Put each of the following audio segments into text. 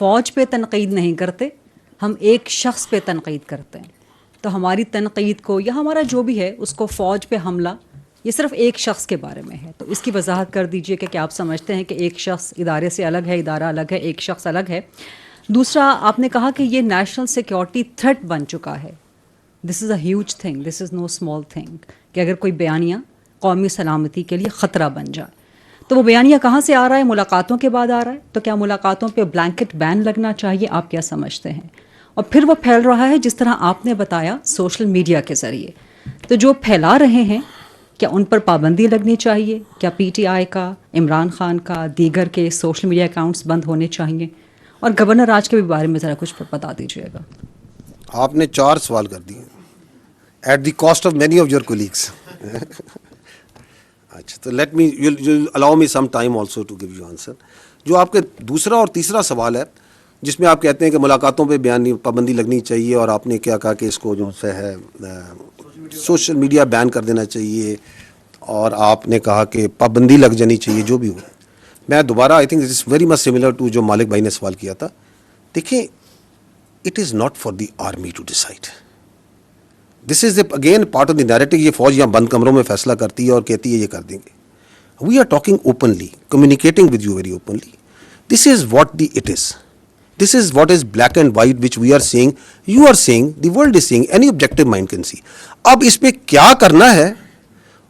فوج پہ تنقید نہیں کرتے, ہم ایک شخص پہ تنقید کرتے ہیں. تو ہماری تنقید کو یا ہمارا جو بھی ہے اس کو فوج پہ حملہ یہ صرف ایک شخص کے بارے میں ہے. تو اس کی وضاحت کر دیجئے کہ کیا آپ سمجھتے ہیں کہ ایک شخص ادارے سے الگ ہے, ادارہ الگ ہے, ایک شخص الگ ہے. دوسرا, آپ نے کہا کہ یہ نیشنل سیکیورٹی تھریٹ بن چکا ہے. This is a huge thing, this is no small thing, کہ اگر کوئی بیانیہ قومی سلامتی کے لیے خطرہ بن جائے. تو وہ بیانیہ کہاں سے آ رہا ہے؟ ملاقاتوں کے بعد آ رہا ہے. تو کیا ملاقاتوں پہ بلینکٹ بین لگنا چاہیے؟ آپ کیا سمجھتے ہیں؟ اور پھر وہ پھیل رہا ہے جس طرح آپ نے بتایا سوشل میڈیا کے ذریعے. تو جو پھیلا رہے ہیں کیا ان پر پابندی لگنی چاہیے؟ کیا پی ٹی آئی کا, عمران خان کا, دیگر کے سوشل میڈیا اکاؤنٹس بند ہونے چاہیے؟ اور گورنر راج کے بھی بارے میں ذرا کچھ بتا دیجیے گا. آپ نے 4 سوال کر دیے at the cost of many of your colleagues. اچھا, تو let me allow me some time also to give you answer. جو آپ کے دوسرا اور تیسرا سوال ہے جس میں آپ کہتے ہیں کہ ملاقاتوں پہ پابندی لگنی چاہیے, اور آپ نے کیا کہا کہ اس کو جو ہے سوشل میڈیا بین کر دینا چاہیے, اور آپ نے کہا کہ پابندی لگ جانی چاہیے جو بھی ہو. میں دوبارہ I think this is very much similar to جو مالک بھائی نے سوال کیا تھا. دیکھیں, it is not for the army to decide. This is again part of the narrative. یہ فوج یہاں بند کمروں میں فیصلہ کرتی ہے اور کہتی ہے یہ کر دیں گے. We are talking openly, communicating with you very openly. This is what the it is. This is what is black and white which we are seeing, you are seeing, the world is seeing, any objective mind can see. اب اس پہ کیا کرنا ہے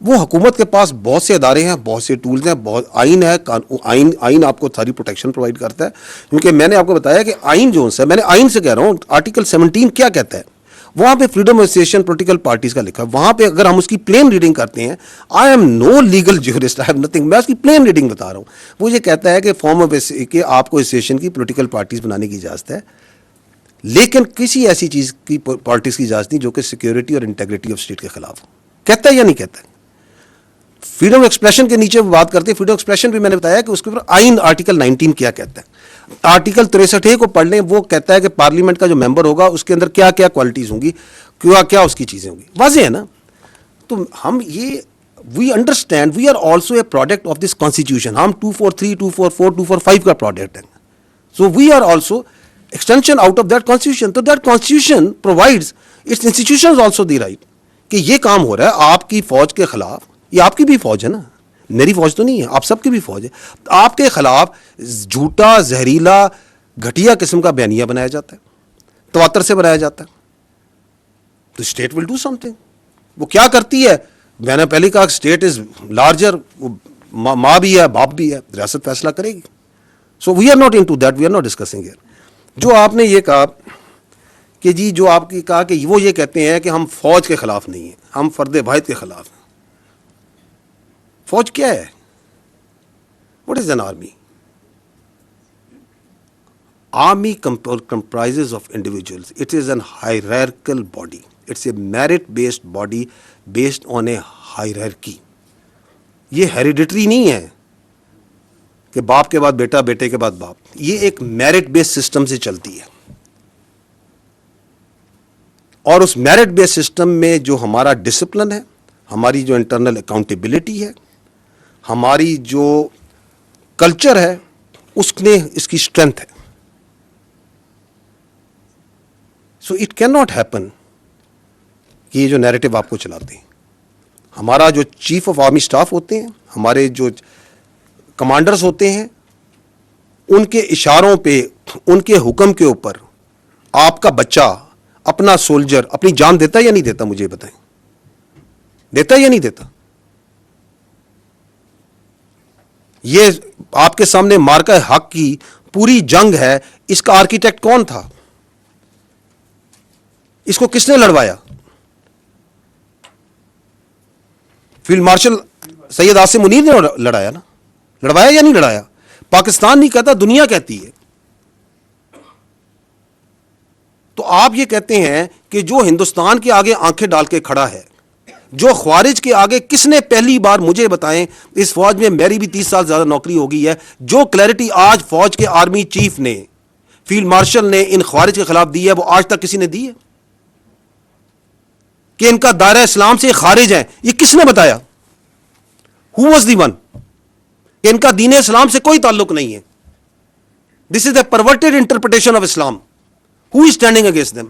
وہ حکومت کے پاس بہت سے ادارے ہیں, بہت سے ٹولز ہیں, بہت آئین ہے. آئین آپ کو ساری پروٹیکشن پرووائڈ کرتا ہے, کیونکہ میں نے آپ کو بتایا کہ آئین جو ہے, میں نے آئین سے کہہ رہا ہوں, آرٹیکل 17 کیا کہتا ہے, وہاں پہ freedom of association political parties کا لکھا ہے. وہاں پہ اگر ہم اس کی پلین ریڈنگ کرتے ہیں, I am no legal jurist, I have nothing, میں اس کی پلین ریڈنگ بتا رہا ہوں. وہ یہ کہتا ہے کہ فارم آف کہ آپ کو ایسوسیشن کی پولیٹیکل پارٹیز بنانے کی اجازت ہے, لیکن کسی ایسی چیز کی پارٹیز کی اجازت نہیں جو کہ سیکیورٹی اور انٹیگریٹی آف اسٹیٹ کے خلاف ہو. کہتا ہے یا نہیں کہتا ہے؟ فریڈم آف ایکسپریشن کے نیچے بات کرتے ہیں. فریڈم آف ایکسپریشن بھی میں نے بتایا کہ اس کے اوپر آئین آرٹیکل 19 کیا کہتا ہے. آرٹیکل 63 کو پڑھ لیں, وہ کہتا ہے کہ پارلیمنٹ کا جو ممبر ہوگا اس کے اندر کیا کیا کوالٹیز ہوں گی, کیا اس کی چیزیں ہوں گی. واضح ہے نا. تو ہم یہ we understand we are also a product of this constitution. ہم 243, 244, 245 کا پروڈکٹ ہیں. So we are also extension out of that constitution. تو that constitution provides its institutions also the right کہ یہ کام ہو رہا ہے آپ کی فوج کے خلاف. یہ آپ کی بھی فوج ہے نا, میری فوج تو نہیں ہے, آپ سب کی بھی فوج ہے. آپ کے خلاف جھوٹا, زہریلا, گھٹیا قسم کا بیانیہ بنایا جاتا ہے, تواتر سے بنایا جاتا ہے, تو state will do some thing. وہ کیا کرتی ہے؟ میں نے پہلے کہا اسٹیٹ از لارجر, ماں بھی ہے, باپ بھی ہے, ریاست فیصلہ کرے گی. So we are not into that, we are not discussing here. جو آپ نے یہ کہا کہ جی, جو آپ کی کہا کہ وہ یہ کہتے ہیں کہ ہم فوج کے خلاف نہیں ہیں, ہم فرد واحد کے خلاف ہیں. فوج کیا ہے؟ What is an army? Army comprises of individuals. It is an hierarchical body. It's a merit-based body based on a hierarchy. یہ ہیریڈیٹری نہیں ہے کہ باپ کے بعد بیٹا, بیٹے کے بعد باپ. یہ ایک میرٹ بیس سسٹم سے چلتی ہے, اور اس میرٹ بیس سسٹم میں جو ہمارا ڈسپلن ہے, ہماری جو انٹرنل اکاؤنٹیبلٹی ہے, ہماری جو کلچر ہے, اس نے اس کی اسٹرینتھ ہے. So it can not happen کہ یہ جو نیریٹو آپ کو چلاتے ہیں, ہمارا جو چیف آف آرمی اسٹاف ہوتے ہیں, ہمارے جو کمانڈرز ہوتے ہیں, ان کے اشاروں پہ, ان کے حکم کے اوپر آپ کا بچہ, اپنا سولجر اپنی جان دیتا ہے یا نہیں دیتا؟ مجھے بتائیں, دیتا ہے یا نہیں دیتا؟ یہ آپ کے سامنے مارکہ حق کی پوری جنگ ہے, اس کا آرکیٹیکٹ کون تھا؟ اس کو کس نے لڑوایا؟ فیلڈ مارشل سید عاصم منیر نے لڑایا نا. لڑوایا یا نہیں لڑایا؟ پاکستان نہیں کہتا, دنیا کہتی ہے. تو آپ یہ کہتے ہیں کہ جو ہندوستان کے آگے آنکھیں ڈال کے کھڑا ہے, جو خوارج کے آگے, کس نے پہلی بار مجھے بتائیں, اس فوج میں میری بھی 30 سال زیادہ نوکری ہو گئی ہے, جو کلیئرٹی آج فوج کے آرمی چیف نے, فیلڈ مارشل نے ان خوارج کے خلاف دی ہے, وہ آج تک کسی نے دی ہے؟ کہ ان کا دائرہ اسلام سے خارج ہے, یہ کس نے بتایا؟ Who was the one؟ کہ ان کا دین اسلام سے کوئی تعلق نہیں ہے. This is the perverted interpretation of Islam. Who is standing against them?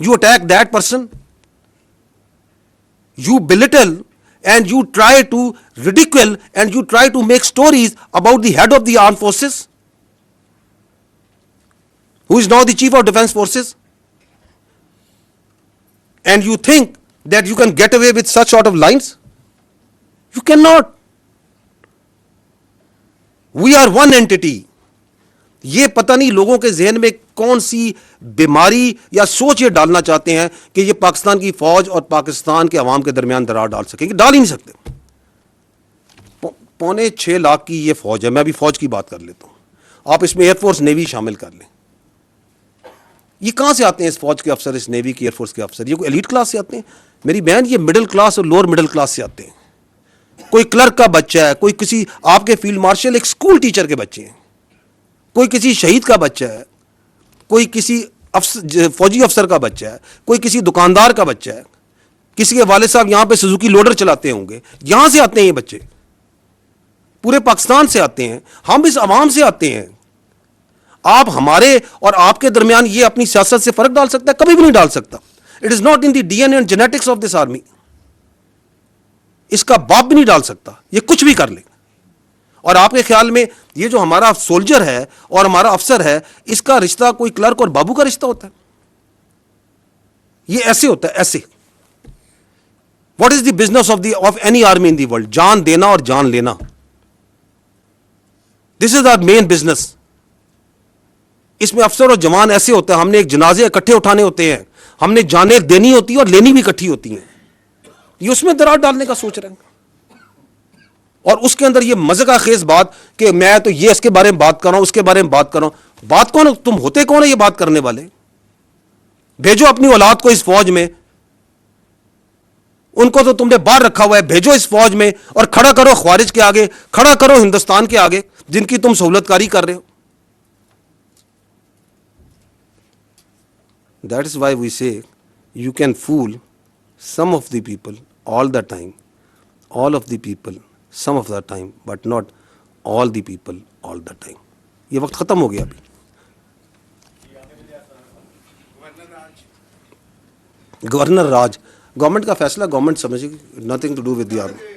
You attack that person, you belittle and you try to ridicule and you try to make stories about the head of the armed forces, who is now the chief of defense forces, and you think that you can get away with such sort of lines? You cannot. We are one entity. یہ پتہ نہیں لوگوں کے ذہن میں کون سی بیماری یا سوچ یہ ڈالنا چاہتے ہیں کہ یہ پاکستان کی فوج اور پاکستان کے عوام کے درمیان درار ڈال سکیں گے. ڈال ہی نہیں سکتے. 5.25 لاکھ کی یہ فوج ہے. میں ابھی فوج کی بات کر لیتا ہوں. آپ اس میں ایئر فورس نیوی شامل کر لیں. یہ کہاں سے آتے ہیں اس فوج کے افسر, اس نیوی کی ایئر فورس کے افسر؟ یہ کوئی ایلیٹ کلاس سے آتے ہیں؟ میری بہن, یہ مڈل کلاس اور لوور مڈل کلاس سے آتے ہیں. کوئی کلرک کا بچہ ہے, کوئی کسی آپ کے فیلڈ مارشل ایک اسکول ٹیچر کے بچے ہیں, کوئی کسی شہید کا بچہ ہے, کوئی کسی فوجی افسر کا بچہ ہے, کوئی کسی دکاندار کا بچہ ہے, کسی کے والد صاحب یہاں پہ سوزوکی لوڈر چلاتے ہوں گے. یہاں سے آتے ہیں یہ بچے, پورے پاکستان سے آتے ہیں. ہم اس عوام سے آتے ہیں. آپ ہمارے اور آپ کے درمیان یہ اپنی سیاست سے فرق ڈال سکتا ہے؟ کبھی بھی نہیں ڈال سکتا. It is not in the D N A and genetics of this army. اس کا باپ بھی نہیں ڈال سکتا. یہ کچھ بھی کر لے. اور آپ کے خیال میں یہ جو ہمارا سولجر ہے اور ہمارا افسر ہے, اس کا رشتہ کوئی کلرک اور بابو کا رشتہ ہوتا ہے؟ یہ ایسے ہوتا ہے, ایسے. What is the business of any army in the world? جان دینا اور جان لینا. دس از آور مین بزنس. اس میں افسر اور جوان ایسے ہوتا ہے, ہم نے ایک جنازے اکٹھے اٹھانے ہوتے ہیں, ہم نے جانیں دینی ہوتی ہے اور لینی بھی اکٹھی ہوتی ہیں. یہ اس میں درار ڈالنے کا سوچ رہے ہیں. اور اس کے اندر یہ مزے کا خیز بات کہ میں تو یہ اس کے بارے میں بات کر رہا ہوں, اس کے بارے میں بات کر رہا ہوں. بات کون؟ تم ہوتے کون ہے یہ بات کرنے والے؟ بھیجو اپنی اولاد کو اس فوج میں. ان کو تو تم نے باہر رکھا ہوا ہے. بھیجو اس فوج میں اور کھڑا کرو خوارج کے آگے, کھڑا کرو ہندوستان کے آگے جن کی تم سہولت کاری کر رہے ہو. That is why we say you can fool some of the people all the time, all of the people some of the time, but not all the people all the time. یہ وقت ختم ہو گیا ابھی. Governor راج, government کا فیصلہ government سمجھے گی, nothing to do with the army.